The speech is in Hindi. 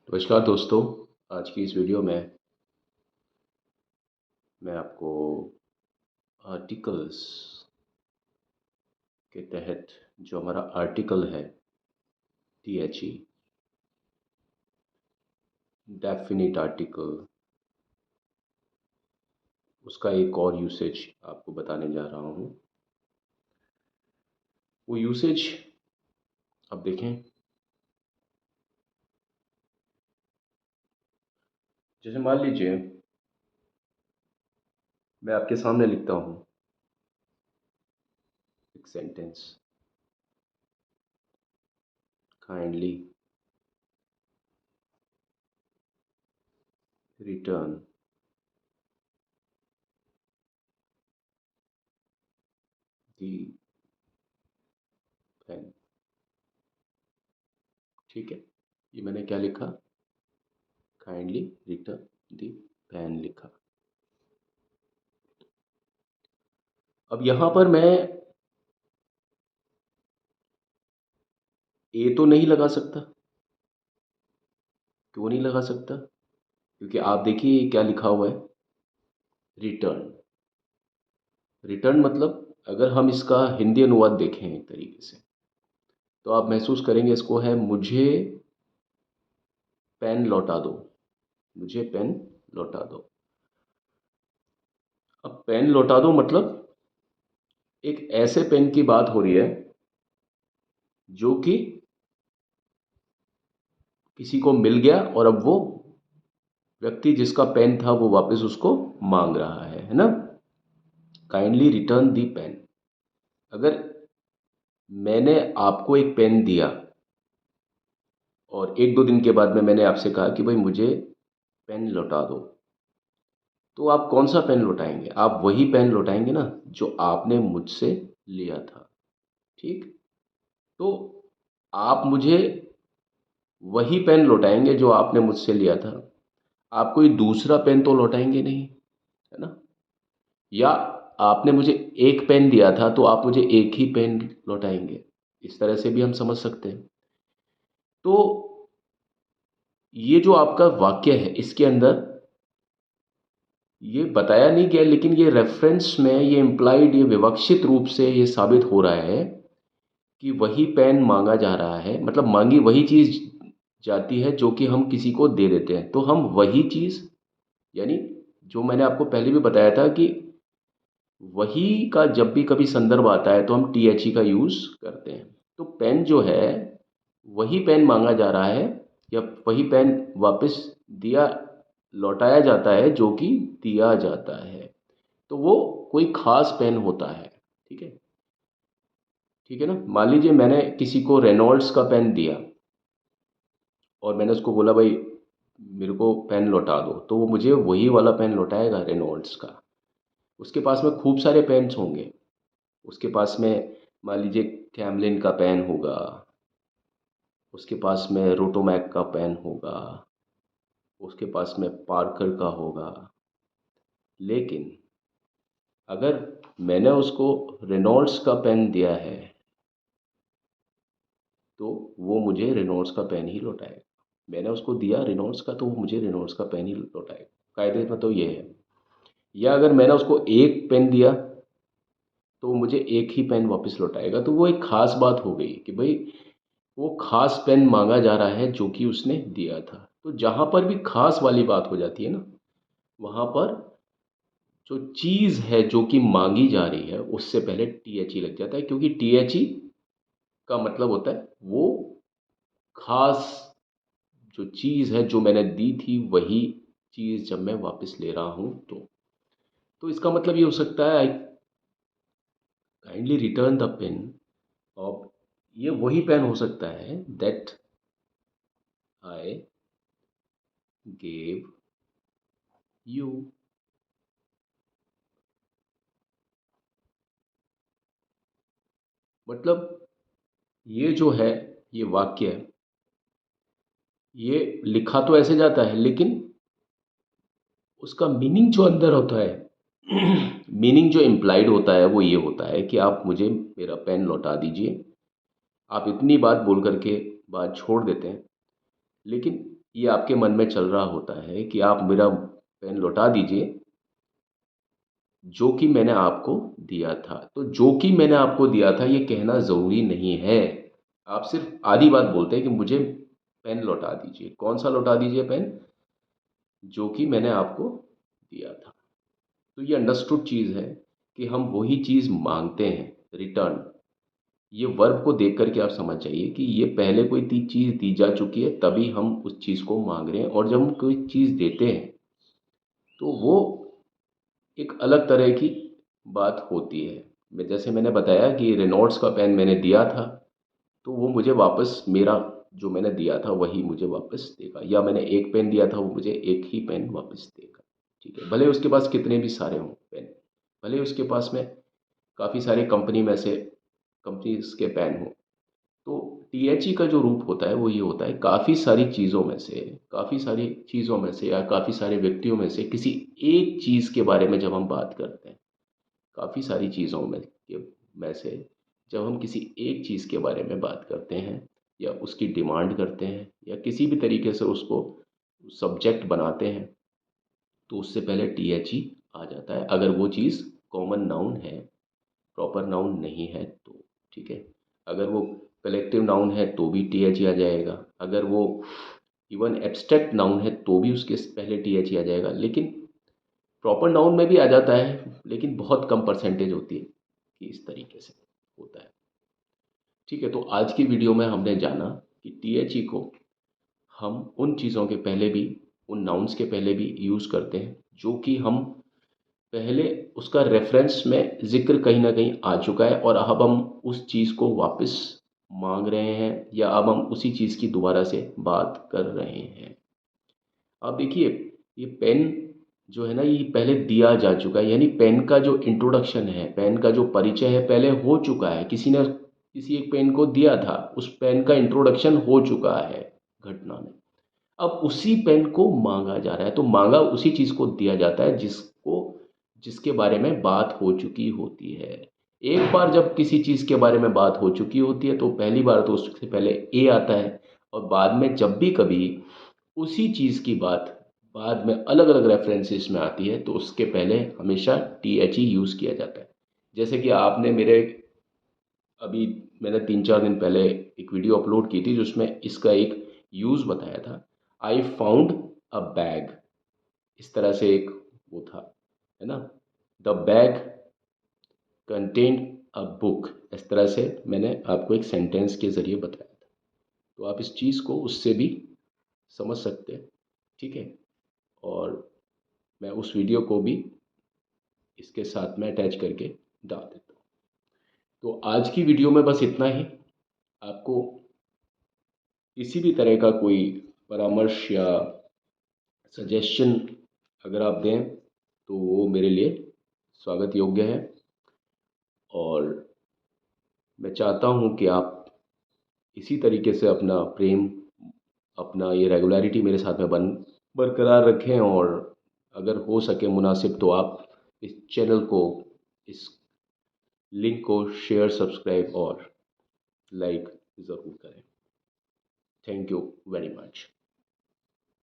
नमस्कार दोस्तों। आज की इस वीडियो में मैं आपको आर्टिकल्स के तहत जो हमारा आर्टिकल है टीएचई डेफिनिट आर्टिकल, उसका एक और यूसेज आपको बताने जा रहा हूँ। वो यूसेज अब देखें, जैसे मान लीजिए मैं आपके सामने लिखता हूँ एक sentence, kindly return the pen. ठीक है, ये मैंने क्या लिखा? काइंडली रिटर्न दी पेन लिखा। अब यहाँ पर मैं ए तो नहीं लगा सकता। क्यों नहीं लगा सकता? क्योंकि आप देखिए क्या लिखा हुआ है, रिटर्न। रिटर्न मतलब अगर हम इसका हिंदी अनुवाद देखें एक तरीके से, तो आप महसूस करेंगे इसको है मुझे पेन लौटा दो। मुझे पेन लौटा दो। अब पेन लौटा दो मतलब एक ऐसे पेन की बात हो रही है जो कि किसी को मिल गया और अब वो व्यक्ति जिसका पेन था वो वापस उसको मांग रहा है ना। Kindly return the pen. अगर मैंने आपको एक पेन दिया और एक दो दिन के बाद में मैंने आपसे कहा कि भाई मुझे पेन लौटा दो, तो आप कौन सा पेन लौटाएंगे? आप वही पेन लौटाएंगे ना जो आपने मुझसे लिया था। ठीक, तो आप मुझे वही पेन लौटाएंगे जो आपने मुझसे लिया था। आप कोई दूसरा पेन तो लौटाएंगे नहीं, है ना। या आपने मुझे एक पेन दिया था तो आप मुझे एक ही पेन लौटाएंगे। इस तरह से भी हम समझ सकते हैं। तो ये जो आपका वाक्य है इसके अंदर ये बताया नहीं गया, लेकिन ये रेफरेंस में ये इम्प्लाइड, ये विवक्षित रूप से ये साबित हो रहा है कि वही पेन मांगा जा रहा है। मतलब मांगी वही चीज़ जाती है जो कि हम किसी को दे देते हैं, तो हम वही चीज़, यानी जो मैंने आपको पहले भी बताया था कि वही का जब भी कभी संदर्भ आता है तो हम टी का यूज़ करते हैं। तो पेन जो है वही पेन मांगा जा रहा है या वही पेन वापस दिया, लौटाया जाता है जो कि दिया जाता है। तो वो कोई ख़ास पेन होता है। ठीक है, ठीक है ना। मान लीजिए मैंने किसी को रेनॉल्ड्स का पेन दिया और मैंने उसको बोला भाई मेरे को पेन लौटा दो, तो वो मुझे वही वाला पेन लौटाएगा रेनॉल्ड्स का। उसके पास में खूब सारे पेन्स होंगे। उसके पास में मान लीजिए कैमलिन का पेन होगा, उसके पास में रोटोमैक का पेन होगा, उसके पास में पार्कर का होगा। लेकिन अगर मैंने उसको रेनॉल्ड्स का पेन दिया है तो वो मुझे रेनॉल्ड्स का पेन ही लौटाएगा। मैंने उसको दिया रेनॉल्ड्स का तो वो मुझे रेनॉल्ड्स का पेन ही लौटाएगा। कायदे में तो ये है। या अगर मैंने उसको एक पेन दिया तो वो मुझे एक ही पेन वापस लौटाएगा। तो वो एक ख़ास बात हो गई कि भाई वो ख़ास पेन मांगा जा रहा है जो कि उसने दिया था। तो जहाँ पर भी ख़ास वाली बात हो जाती है ना, वहाँ पर जो चीज़ है जो कि मांगी जा रही है उससे पहले टी लग जाता है, क्योंकि टी का मतलब होता है वो ख़ास जो चीज़ है जो मैंने दी थी वही चीज़ जब मैं वापस ले रहा हूँ तो इसका मतलब ये हो सकता है I kindly return the pen. और ये वही पेन हो सकता है दैट आई गेव यू। मतलब ये जो है, ये वाक्य, ये लिखा तो ऐसे जाता है लेकिन उसका मीनिंग जो अंदर होता है मीनिंग जो इम्प्लाइड होता है वो ये होता है कि आप मुझे मेरा पेन लौटा दीजिए। आप इतनी बात बोल करके बात छोड़ देते हैं लेकिन ये आपके मन में चल रहा होता है कि आप मेरा पेन लौटा दीजिए जो कि मैंने आपको दिया था। तो जो कि मैंने आपको दिया था ये कहना ज़रूरी नहीं है। आप सिर्फ़ आधी बात बोलते हैं कि मुझे पेन लौटा दीजिए। कौन-सा लौटा दीजिए पेन? जो कि मैंने आपको दिया था। तो ये अंडरस्टूड चीज़ है कि हम वही चीज़ माँगते हैं रिटर्न। ये वर्ब को देख कर के आप समझ जाइए कि ये पहले कोई चीज़ दी जा चुकी है तभी हम उस चीज़ को माँग रहे हैं, और जब हम कोई चीज़ देते हैं तो वो एक अलग तरह की बात होती है। जैसे मैंने बताया कि रेनॉल्ड्स का पेन मैंने दिया था, तो वो मुझे वापस मेरा जो मैंने दिया था वही मुझे वापस देगा, या मैंने एक पेन दिया था वो मुझे एक ही पेन वापस देगा। ठीक है, भले उसके पास कितने भी सारे हों पेन, भले उसके पास में काफ़ी सारे कंपनी में से कंपनीज़ के पेन हों। तो टीएचई का जो रूप होता है वो ये होता है, काफ़ी सारी चीज़ों में से या काफ़ी सारे व्यक्तियों में से किसी एक चीज़ के बारे में जब हम बात करते हैं, काफ़ी सारी चीज़ों में से जब हम किसी एक चीज़ के बारे में बात करते हैं या उसकी डिमांड करते हैं या किसी भी तरीके से उसको सब्जेक्ट बनाते हैं, तो उससे पहले टीएचई आ जाता है, अगर वो चीज़ कॉमन नाउन है, प्रॉपर नाउन नहीं है तो। ठीक है, अगर वो कलेक्टिव नाउन है तो भी टीएचई आ जाएगा, अगर वो इवन एब्स्ट्रैक्ट नाउन है तो भी उसके पहले टीएचई आ जाएगा, लेकिन प्रॉपर नाउन में भी आ जाता है, लेकिन बहुत कम परसेंटेज होती है कि इस तरीके से होता है। ठीक है, तो आज की वीडियो में हमने जाना कि टीएचई को हम उन चीज़ों के पहले भी, उन नाउन्स के पहले भी यूज़ करते हैं जो कि हम पहले उसका रेफरेंस में ज़िक्र कहीं न कहीं आ चुका है, और अब हम उस चीज़ को वापस माँग रहे हैं या अब हम उसी चीज़ की दोबारा से बात कर रहे हैं। अब देखिए, ये पेन जो है ना, ये पहले दिया जा चुका है, यानी पेन का जो इंट्रोडक्शन है, पेन का जो परिचय है पहले हो चुका है। किसी ने किसी एक पेन को दिया था, उस पेन का इंट्रोडक्शन हो चुका है घटना में। अब उसी पेन को माँगा जा रहा है, तो माँगा उसी चीज़ को दिया जाता है जिसके बारे में बात हो चुकी होती है। एक बार जब किसी चीज़ के बारे में बात हो चुकी होती है तो पहली बार तो उससे पहले ए आता है, और बाद में जब भी कभी उसी चीज़ की बात बाद में अलग-अलग रेफ़रेंसेस में आती है तो उसके पहले हमेशा टीएचई यूज़ किया जाता है। जैसे कि आपने मेरे अभी मैंने 3-4 दिन पहले एक वीडियो अपलोड की थी जिसमें इसका एक यूज़ बताया था। आई फाउंड अ बैग, इस तरह से एक वो था, है ना? The bag contained a book, इस तरह से मैंने आपको एक सेंटेंस के ज़रिए बताया था। तो आप इस चीज़ को उससे भी समझ सकते हैं, ठीक है? और मैं उस वीडियो को भी इसके साथ में अटैच करके डाल देता हूँ। तो आज की वीडियो में बस इतना ही। आपको किसी भी तरह का कोई परामर्श या सजेशन अगर आप दें तो वो मेरे लिए स्वागत योग्य है, और मैं चाहता हूँ कि आप इसी तरीके से अपना प्रेम, अपना ये रेगुलरिटी मेरे साथ में बरकरार रखें, और अगर हो सके मुनासिब तो आप इस चैनल को, इस लिंक को शेयर, सब्सक्राइब और लाइक ज़रूर करें। Thank you very much.